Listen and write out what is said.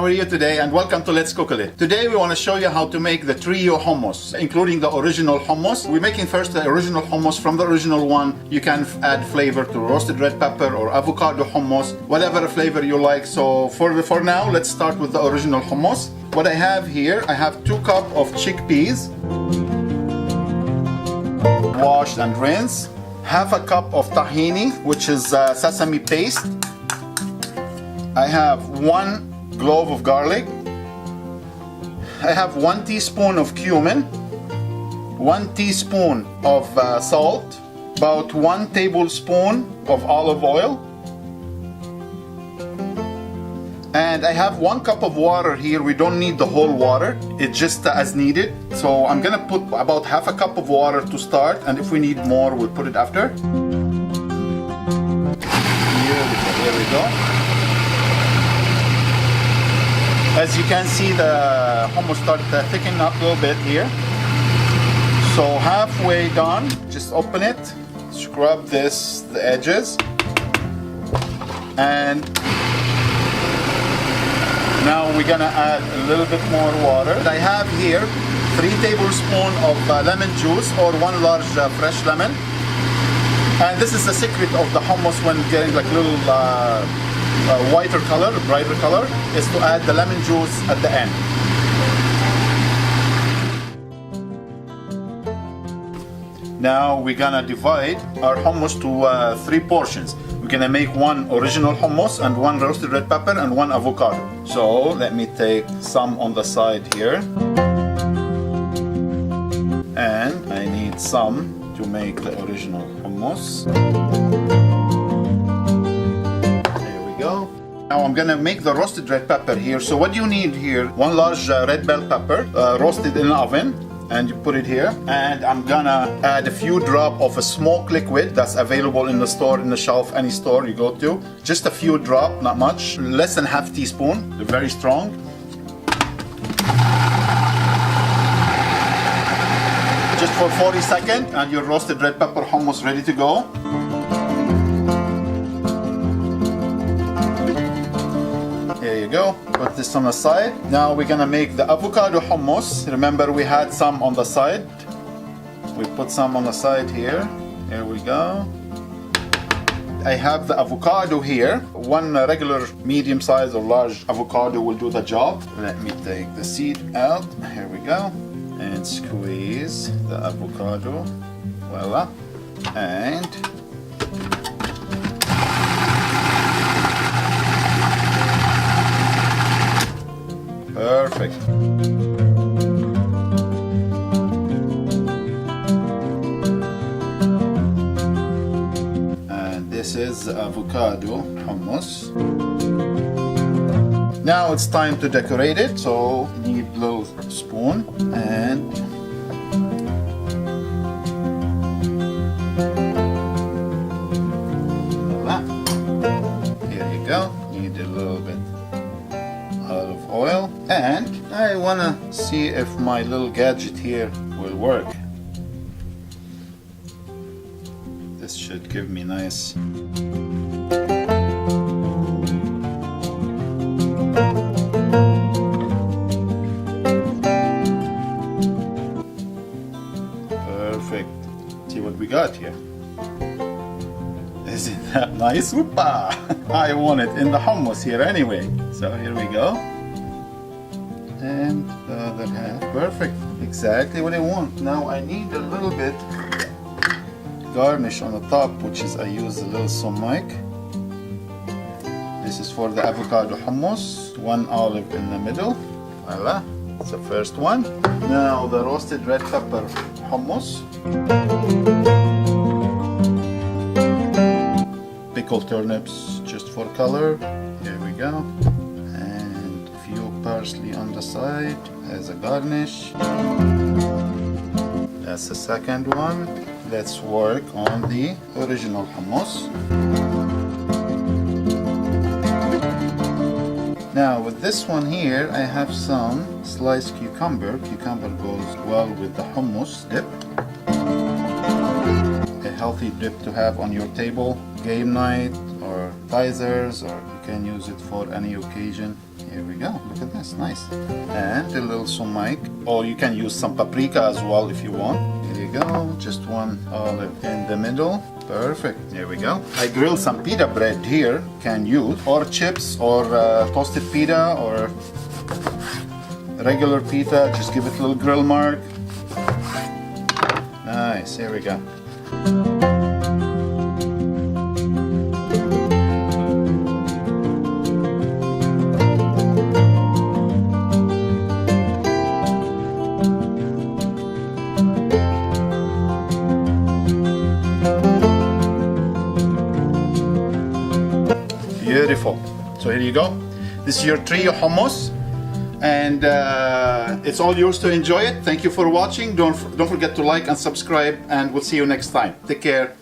are you today? And welcome to Let's Cook-a-lit. Today we want to show you how to make the trio hummus, including the original hummus. We're making first the original hummus. From the original one, you can add flavor to roasted red pepper or avocado hummus, whatever flavor you like. So for now, let's start with the original hummus. What I have here, I have 2 cups of chickpeas, washed and rinsed. Half a cup of tahini, which is sesame paste. I have 1 clove of garlic. I have 1 teaspoon of cumin, 1 teaspoon of salt, about 1 tablespoon of olive oil, and I have 1 cup of water here. We don't need the whole water, it's just as needed. So I'm gonna put about half a cup of water to start, and if we need more, we'll put it after. Here we go. As you can see, the hummus started thickening up a little bit here. So halfway done, just open it, scrub the edges, and now we're gonna add a little bit more water. I have here 3 tablespoons of lemon juice, or 1 large fresh lemon. And this is the secret of the hummus when getting like little whiter color, brighter color, is to add the lemon juice at the end. Now we're gonna divide our hummus to 3 portions. We're gonna make 1 original hummus and 1 roasted red pepper and 1 avocado. So let me take some on the side here. And I need some to make the original hummus. Now I'm gonna make the roasted red pepper here. So what you need here, 1 large red bell pepper, roasted in the oven, and you put it here. And I'm gonna add a few drops of a smoke liquid that's available in the store, in the shelf, any store you go to. Just a few drops, not much, less than half teaspoon. They're very strong. Just for 40 seconds, and your roasted red pepper hummus ready to go. There you go. Put this on the side. Now we're gonna make the avocado hummus. Remember, we had some on the side. We put some on the side here. Here we go. I have the avocado here. 1 regular medium size or large avocado will do the job. Let me take the seed out. Here we go. And squeeze the avocado. Voila. And perfect. And this is the avocado hummus. Now it's time to decorate it. So you need a little spoon and voila. Here you go. Need a little bit olive oil, and I wanna see if my little gadget here will work. This should give me nice. Perfect. See what we got here. Isn't that nice? Whoopa! I want it in the hummus here anyway. So here we go. And the other half. Perfect. Exactly what I want. Now I need a little bit garnish on the top, which is I use a little sumac. This is for the avocado hummus. 1 olive in the middle. Voila. It's the first one. Now the roasted red pepper hummus. Pickled turnips just for color. Here we go. And a few parsley on the side as a garnish. That's the second one. Let's work on the original hummus. Now with this one here, I have some sliced cucumber. Cucumber goes well with the hummus dip. A healthy dip to have on your table, game night or appetizers, or you can use it for any occasion. Here we go. Look at this. Nice. And a little sumac. Or you can use some paprika as well if you want. Here you go. Just one olive in the middle. Perfect. Here we go. I grilled some pita bread here. Can use or chips or toasted pita or regular pita. Just give it a little grill mark. Nice. Here we go. Beautiful. So here you go. This is your trio hummus, and it's all yours to enjoy it. Thank you for watching. Don't forget to like and subscribe, and we'll see you next time. Take care.